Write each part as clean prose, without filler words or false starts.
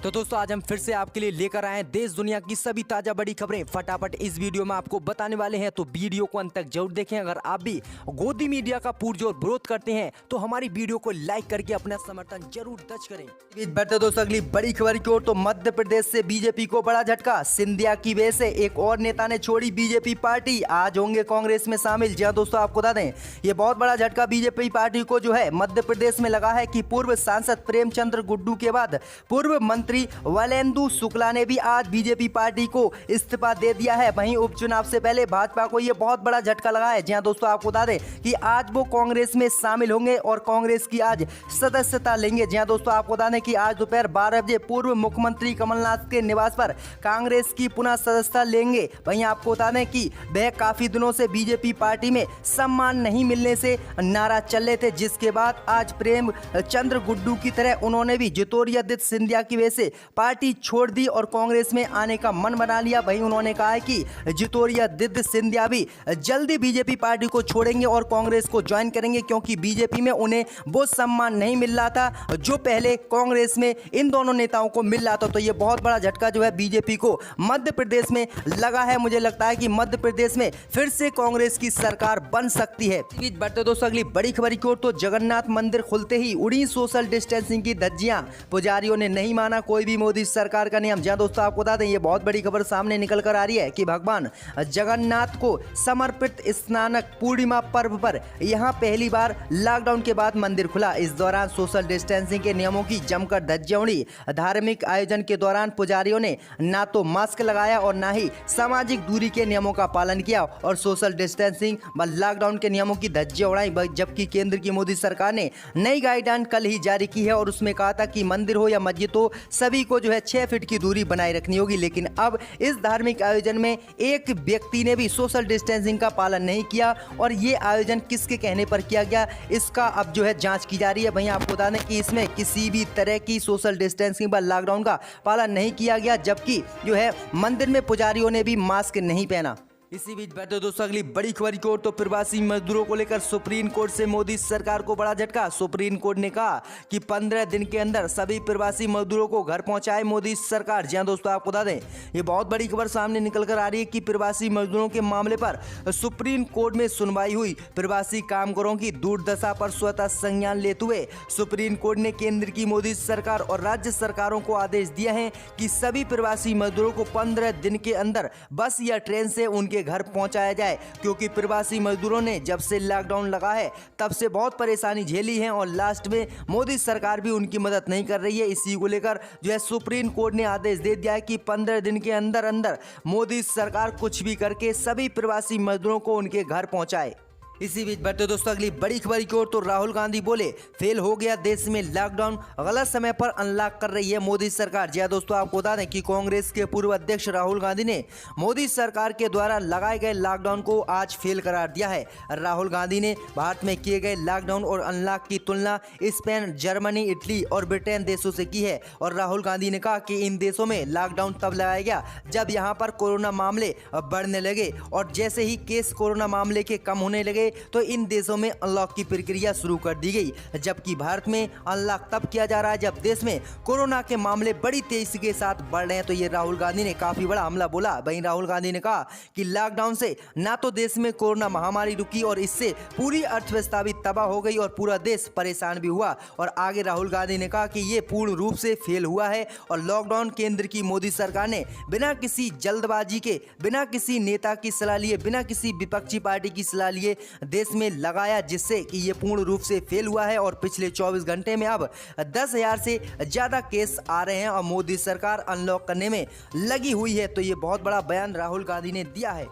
तो दोस्तों आज हम फिर से आपके लिए लेकर आए हैं देश दुनिया की सभी ताजा बड़ी खबरें फटाफट इस वीडियो में आपको बताने वाले हैं। तो वीडियो को अंत तक जरूर देखें। अगर आप भी गोदी मीडिया का पुरजोर विरोध करते हैं तो हमारी वीडियो को लाइक करके अपना समर्थन जरूर दर्ज करें। बढ़ते दोस्तों अगली बड़ी खबर की ओर। तो मध्य प्रदेश से बीजेपी को बड़ा झटका। सिंधिया की वजह से एक और नेता ने छोड़ी बीजेपी पार्टी, आज होंगे कांग्रेस में शामिल। जी दोस्तों आपको बता दें ये बहुत बड़ा झटका बीजेपी पार्टी को जो है मध्य प्रदेश में लगा है कि पूर्व सांसद प्रेमचंद्र गुड्डू के बाद पूर्व मंत्री वलेंदु शुक्ला ने भी आज बीजेपी पार्टी को इस्तीफा दे दिया है। वहीं उपचुनाव से पहले भाजपा को यह बहुत बड़ा झटका लगा है। जी हां दोस्तों आपको बता दें कि आज वो कांग्रेस में शामिल होंगे और कांग्रेस की आज सदस्यता लेंगे। जी हां दोस्तों आपको बता दें कि आज दोपहर 12 बजे पूर्व मुख्यमंत्री कमलनाथ के निवास पर कांग्रेस की पुनः सदस्यता लेंगे। वहीं आपको बता दें कि वह काफी दिनों से बीजेपी पार्टी में सम्मान नहीं मिलने से नाराज चल रहे थे, जिसके बाद आज प्रेमचंद्र गुड्डू की तरह उन्होंने भी ज्योतिरादित्य सिंधिया की वजह से पार्टी छोड़ दी और कांग्रेस में आने का मन बना लिया। वहीं उन्होंने कहा है कि ज्योतिरादित्य सिंधिया भी जल्दी बीजेपी पार्टी को छोड़ेंगे और कांग्रेस को ज्वाइन करेंगे, क्योंकि बीजेपी में उन्हें वो सम्मान नहीं मिल रहा था जो पहले कांग्रेस में इन दोनों नेताओं को मिल रहा था। तो ये बहुत बड़ा झटका जो है बीजेपी को मध्य प्रदेश में लगा है। मुझे लगता है कि मध्य प्रदेश में फिर से कांग्रेस की सरकार बन सकती है। बढ़ते दोस्तों अगली बड़ी खबर की ओर। तो जगन्नाथ मंदिर खुलते ही उड़ी सोशल डिस्टेंसिंग की धज्जियां, पुजारियों ने नहीं माना कोई भी मोदी सरकार का नियम। जहां दोस्तों आपको बता दें ये बहुत बड़ी खबर सामने निकल कर आ रही है कि भगवान जगन्नाथ को समर्पित स्नानक पूर्णिमा पर्व पर यहां पहली बार लॉकडाउन के बाद मंदिर खुला। इस दौरान सोशल डिस्टेंसिंग के नियमों की जमकर धज्जियां उड़ी। धार्मिक आयोजन के दौरान पुजारियों ने ना तो मास्क लगाया और ना ही सामाजिक दूरी के नियमों का पालन किया और सोशल डिस्टेंसिंग व लॉकडाउन के नियमों की धज्जियां उड़ाई। जबकि केंद्र की मोदी सरकार ने नई गाइडलाइन कल ही जारी की है और उसमें कहा था कि मंदिर हो या मस्जिद हो सभी को जो है 6 फीट की दूरी बनाए रखनी होगी। लेकिन अब इस धार्मिक आयोजन में एक व्यक्ति ने भी सोशल डिस्टेंसिंग का पालन नहीं किया और ये आयोजन किसके कहने पर किया गया इसका अब जो है जांच की जा रही है। वहीं आपको बता दें कि इसमें किसी भी तरह की सोशल डिस्टेंसिंग व लॉकडाउन का पालन नहीं किया गया, जबकि जो है मंदिर में पुजारियों ने भी मास्क नहीं पहना। इसी बीच बैठे दोस्तों अगली बड़ी खबर की ओर। तो प्रवासी मजदूरों को लेकर सुप्रीम कोर्ट से मोदी सरकार को बड़ा झटका। सुप्रीम कोर्ट ने कहा कि 15 दिन के अंदर सभी प्रवासी मजदूरों को घर पहुंचाए मोदी सरकार। जी हां दोस्तों आपको बता दें ये बहुत बड़ी खबर सामने निकल कर आ रही है कि प्रवासी मजदूरों के मामले पर सुप्रीम कोर्ट में सुनवाई हुई। प्रवासी कामगारों की दुर्दशा पर स्वतः संज्ञान लेते हुए सुप्रीम कोर्ट ने केंद्र की मोदी सरकार और राज्य सरकारों को आदेश दिया है कि सभी प्रवासी मजदूरों को 15 दिन के अंदर बस या ट्रेन से उनके घर पहुंचाया जाए, क्योंकि प्रवासी मजदूरों ने जब से लॉकडाउन लगा है तब से बहुत परेशानी झेली है और लास्ट में मोदी सरकार भी उनकी मदद नहीं कर रही है। इसी को लेकर जो है सुप्रीम कोर्ट ने आदेश दे दिया है कि 15 दिन के अंदर अंदर मोदी सरकार कुछ भी करके सभी प्रवासी मजदूरों को उनके घर पहुंचाए। इसी बीच बढ़ते दोस्तों अगली बड़ी खबर की ओर। तो राहुल गांधी बोले फेल हो गया देश में लॉकडाउन, गलत समय पर अनलॉक कर रही है मोदी सरकार। जी दोस्तों आपको बता दें कि कांग्रेस के पूर्व अध्यक्ष राहुल गांधी ने मोदी सरकार के द्वारा लगाए गए लॉकडाउन को आज फेल करार दिया है। राहुल गांधी ने भारत में किए गए लॉकडाउन और अनलॉक की तुलना स्पेन, जर्मनी, इटली और ब्रिटेन देशों से की है और राहुल गांधी ने कहा कि इन देशों में लॉकडाउन तब लगाया गया जब यहाँ पर कोरोना मामले बढ़ने लगे और जैसे ही केस कोरोना मामले के कम होने लगे तो इन देशों में अनलॉक की प्रक्रिया शुरू कर दी गई। जबकि भारत में अनलॉक तब किया जा रहा है जब देश में कोरोना के मामले बड़ी तेजी के साथ बढ़ रहे हैं। तो ये राहुल गांधी ने काफी बड़ा हमला बोला। वहीं राहुल गांधी ने कहा कि लॉकडाउन से ना तो देश में कोरोना महामारी रुकी और इससे पूरी अर्थव्यवस्था भी तबाह हो गई और पूरा देश परेशान भी हुआ। और आगे राहुल गांधी ने कहा कि ये पूर्ण रूप से फेल हुआ है और लॉकडाउन केंद्र की मोदी सरकार ने बिना किसी जल्दबाजी के, बिना किसी नेता की सलाह लिए, बिना किसी विपक्षी पार्टी की सलाह लिए देश में लगाया, जिससे कि ये पूर्ण रूप से फेल हुआ है। और पिछले 24 घंटे में अब 10,000 से ज्यादा केस आ रहे हैं और मोदी सरकार अनलॉक करने में लगी हुई है। तो ये बहुत बड़ा बयान राहुल गांधी ने दिया है।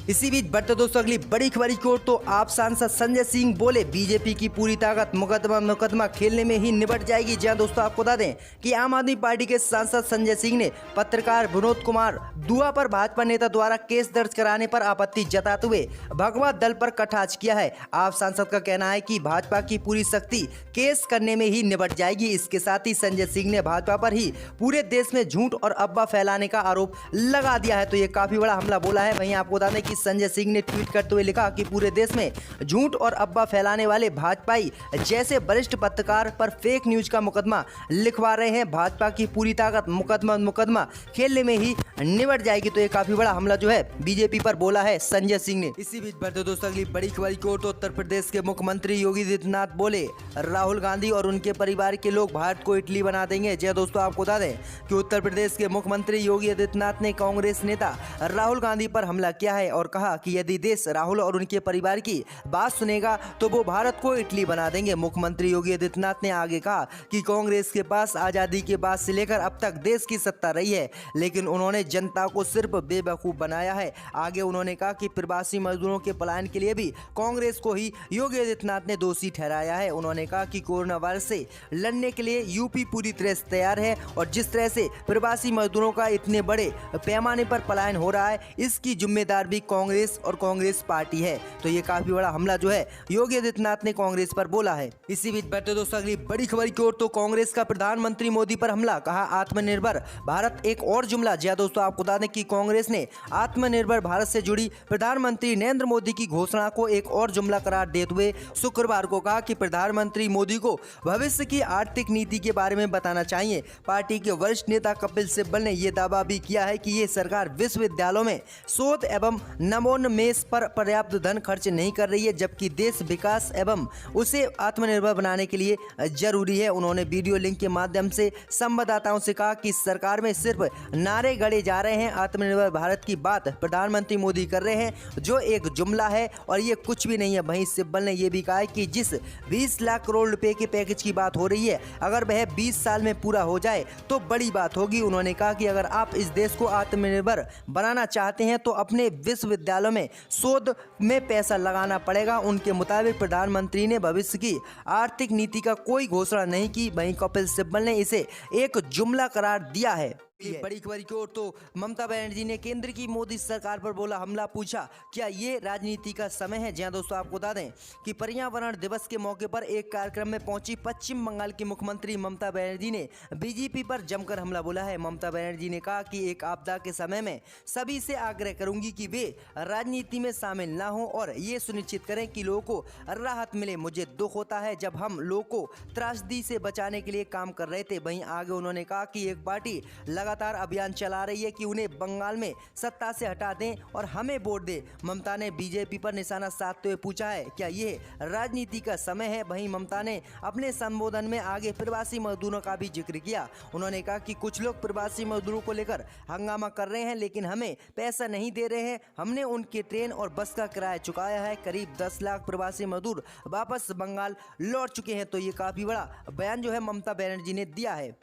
इसी बीच बढ़ते दोस्तों अगली बड़ी खबर की ओर। तो आप सांसद संजय सिंह बोले बीजेपी की पूरी ताकत मुकदमा खेलने में ही निपट जाएगी। जहां दोस्तों आपको बता दें कि आम आदमी पार्टी के सांसद संजय सिंह ने पत्रकार विनोद कुमार दुआ पर भाजपा नेता द्वारा केस दर्ज कराने पर आपत्ति जताते हुए भगवा दल पर कटाक्ष किया है। आप सांसद का कहना है कि भाजपा की पूरी शक्ति केस करने में ही निपट जाएगी। इसके साथ ही संजय सिंह ने भाजपा पर ही पूरे देश में झूठ और अफवाह फैलाने का आरोप लगा दिया है। तो ये काफी बड़ा हमला बोला है। वहीं आपको बता दें कि कि संजय सिंह ने ट्वीट करते हुए लिखा कि पूरे देश में झूठ और अफवाह फैलाने वाले भाजपाई जैसे वरिष्ठ पत्रकार पर फेक न्यूज का मुकदमा लिखवा रहे हैं। भाजपा की पूरी ताकत मुकदमा खेलने में ही निबट जाएगी। तो ये काफी बड़ा हमला जो है बीजेपी पर बोला है संजय सिंह ने। इसी बीच बढ़ते दोस्तों अगली बड़ी खबर की ओर। तो उत्तर प्रदेश के मुख्यमंत्री योगी आदित्यनाथ बोले राहुल गांधी और उनके परिवार के लोग भारत को इटली बना देंगे। जी दोस्तों, आपको बता दें कि उत्तर प्रदेश के मुख्यमंत्री योगी आदित्यनाथ ने कांग्रेस नेता राहुल गांधी पर हमला किया है और कहा कि यदि देश राहुल और उनके परिवार की बात सुनेगा तो वो भारत को इटली बना देंगे। मुख्यमंत्री योगी आदित्यनाथ ने आगे कहा कि कांग्रेस के पास आजादी के बाद से लेकर अब तक देश की सत्ता रही है, लेकिन उन्होंने जनता को सिर्फ बेवकूफ बनाया है। आगे उन्होंने कहा कि प्रवासी मजदूरों के पलायन के लिए भी कांग्रेस को ही योगी आदित्यनाथ ने दोषी ठहराया है। उन्होंने कहा कि कोरोना वायरस से लड़ने के लिए यूपी पूरी तरह से तैयार है और जिस तरह से प्रवासी मजदूरों का इतने बड़े पैमाने पर पलायन हो रहा है, इसकी जिम्मेदार भी कांग्रेस और कांग्रेस पार्टी है। तो ये काफी बड़ा हमला जो है योगी आदित्यनाथ ने कांग्रेस पर बोला है। इसी बीच बढ़ते दोस्तों अगली बड़ी खबर की ओर। तो कांग्रेस का प्रधानमंत्री मोदी पर हमला, कहा आत्मनिर्भर भारत एक और जुमला। जी दोस्तों, आपको बता दें कि कांग्रेस ने आत्मनिर्भर भारत से जुड़ी प्रधानमंत्री नरेंद्र मोदी की घोषणा को एक और जुमला करार देते हुए शुक्रवार को कहा कि प्रधानमंत्री मोदी को भविष्य की आर्थिक नीति के बारे में बताना चाहिए। पार्टी के वरिष्ठ नेता कपिल सिब्बल ने यह दावा भी किया है कि ये सरकार विश्वविद्यालयों में शोध एवं नवोन्मेष पर पर्याप्त धन खर्च नहीं कर रही है, जबकि देश विकास एवं उसे आत्मनिर्भर बनाने के लिए जरूरी है। उन्होंने वीडियो लिंक के माध्यम से संवाददाताओं से कहा कि सरकार में सिर्फ नारे गढ़े जा रहे हैं। आत्मनिर्भर भारत की बात प्रधानमंत्री मोदी कर रहे हैं, जो एक जुमला है और ये कुछ भी नहीं है। वहीं सिब्बल ने यह भी कहा है कि जिस 20 लाख करोड़ रुपए के पैकेज की बात हो रही है, अगर वह 20 साल में पूरा हो जाए तो बड़ी बात होगी। उन्होंने कहा कि अगर आप इस देश को आत्मनिर्भर बनाना चाहते हैं तो अपने विश्वविद्यालयों में शोध में पैसा लगाना पड़ेगा। उनके मुताबिक प्रधानमंत्री ने भविष्य की आर्थिक नीति का कोई घोषणा नहीं की। वहीं कपिल सिब्बल ने इसे एक जुमला करार दिया है। बड़ी खबर की ओर। तो ममता बनर्जी ने केंद्र की मोदी सरकार पर बोला हमला, पूछा क्या ये राजनीति का समय है। जी दोस्तों, आपको बता दें कि पर्यावरण दिवस के मौके पर एक कार्यक्रम में पहुंची पश्चिम बंगाल की मुख्यमंत्री ममता बनर्जी ने बीजेपी पर जमकर हमला बोला है। ममता बनर्जी ने कहा कि एक आपदा के समय में सभी से आग्रह करूंगी कि वे राजनीति में शामिल न हो और ये सुनिश्चित करें कि लोगों को राहत मिले। मुझे दुख होता है जब हम लोगों को त्रासदी से बचाने के लिए काम कर रहे थे। वहीं आगे उन्होंने कहा कि एक पार्टी लगातार अभियान चला रही है कि उन्हें बंगाल में सत्ता से हटा दें और हमें वोट दें। ममता ने बीजेपी पर निशाना साधते हुए पूछा है क्या ये राजनीति का समय है। वहीं ममता ने अपने संबोधन में आगे प्रवासी मजदूरों का भी जिक्र किया। उन्होंने कहा कि कुछ लोग प्रवासी मजदूरों को लेकर हंगामा कर रहे हैं, लेकिन हमें पैसा नहीं दे रहे हैं। हमने उनके ट्रेन और बस का किराया चुकाया है। करीब 10 लाख प्रवासी मजदूर वापस बंगाल लौट चुके हैं। तो ये काफी बड़ा बयान जो है ममता बनर्जी ने दिया है।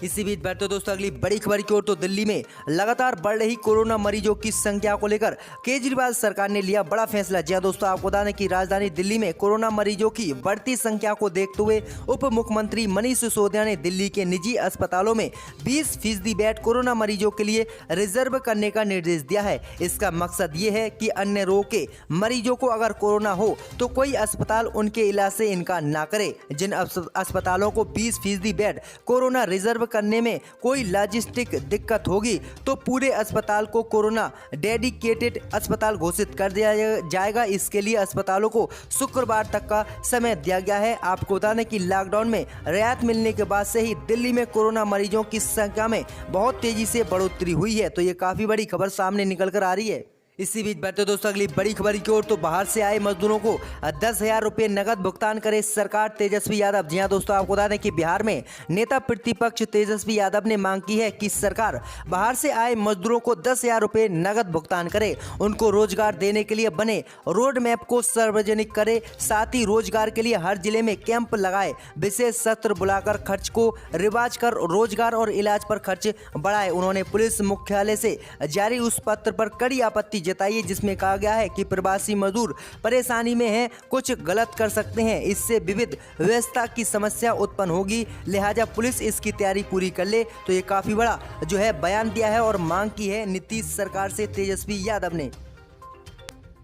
इसी बीच बढ़ते दोस्तों अगली बड़ी खबर की ओर। तो दिल्ली में लगातार बढ़ रही कोरोना मरीजों की संख्या को लेकर केजरीवाल सरकार ने लिया बड़ा फैसला। जी दोस्तों, आपको बता दें कि राजधानी दिल्ली में कोरोना मरीजों की बढ़ती संख्या को देखते हुए उप मुख्यमंत्री मनीष सिसोदिया ने दिल्ली के निजी अस्पतालों में 20% बेड कोरोना मरीजों के लिए रिजर्व करने का निर्देश दिया है। इसका मकसद ये है कि अन्य रोग के मरीजों को अगर कोरोना हो तो कोई अस्पताल उनके इलाज से इनकार ना करे। जिन अस्पतालों को 20% बेड कोरोना रिजर्व करने में कोई लॉजिस्टिक दिक्कत होगी तो पूरे अस्पताल को कोरोना डेडिकेटेड अस्पताल घोषित कर दिया जाएगा। इसके लिए अस्पतालों को शुक्रवार तक का समय दिया गया है। आपको बता दें कि लॉकडाउन में रियायत मिलने के बाद से ही दिल्ली में कोरोना मरीजों की संख्या में बहुत तेजी से बढ़ोतरी हुई है। तो ये काफी बड़ी खबर सामने निकल कर आ रही है। इसी बीच बढ़ते दोस्तों अगली बड़ी खबर की ओर। तो बाहर से आए मजदूरों को 10,000 रुपये नगद भुगतान करे सरकार। तेजस्वी यादव। जी हां दोस्तों, आपको बता दें कि बिहार में नेता प्रतिपक्ष तेजस्वी यादव ने मांग की है कि सरकार बाहर से आए मजदूरों को 10,000 रुपये नगद भुगतान करे, उनको रोजगार देने के लिए बने रोड मैप को सार्वजनिक करे, साथ ही रोजगार के लिए हर जिले में कैंप लगाए, विशेष सत्र बुलाकर खर्च को रिवाज कर रोजगार और इलाज पर खर्च बढ़ाए। उन्होंने पुलिस मुख्यालय से जारी उस पत्र पर कड़ी आपत्ति जताई जिसमें कहा गया है कि प्रवासी मजदूर परेशानी में हैं, कुछ गलत कर सकते हैं, इससे विविध व्यवस्था की समस्या उत्पन्न होगी, लिहाजा पुलिस इसकी तैयारी पूरी कर ले। तो ये काफी बड़ा जो है बयान दिया है और मांग की है नीतीश सरकार से तेजस्वी यादव ने।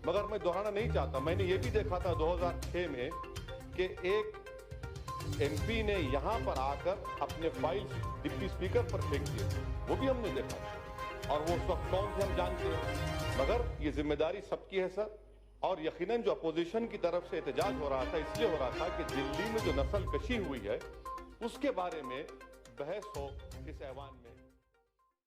मगर मैं दोहराना नहीं चाहता, मैंने ये भी देखा था 2006 में कि एक एमपी ने यहाँ पर आकर अपने फाइल डिप्टी स्पीकर पर फेंक दिए, वो भी हमने देखा। और वो उस वक्त कौन थे हम जानते हैं। मगर ये जिम्मेदारी सबकी है सर, और यकीनन जो अपोजिशन की तरफ से एहतजाज हो रहा था इसलिए हो रहा था कि दिल्ली में जो नस्ल कशी हुई है उसके बारे में बहस हो इस ऐवान में।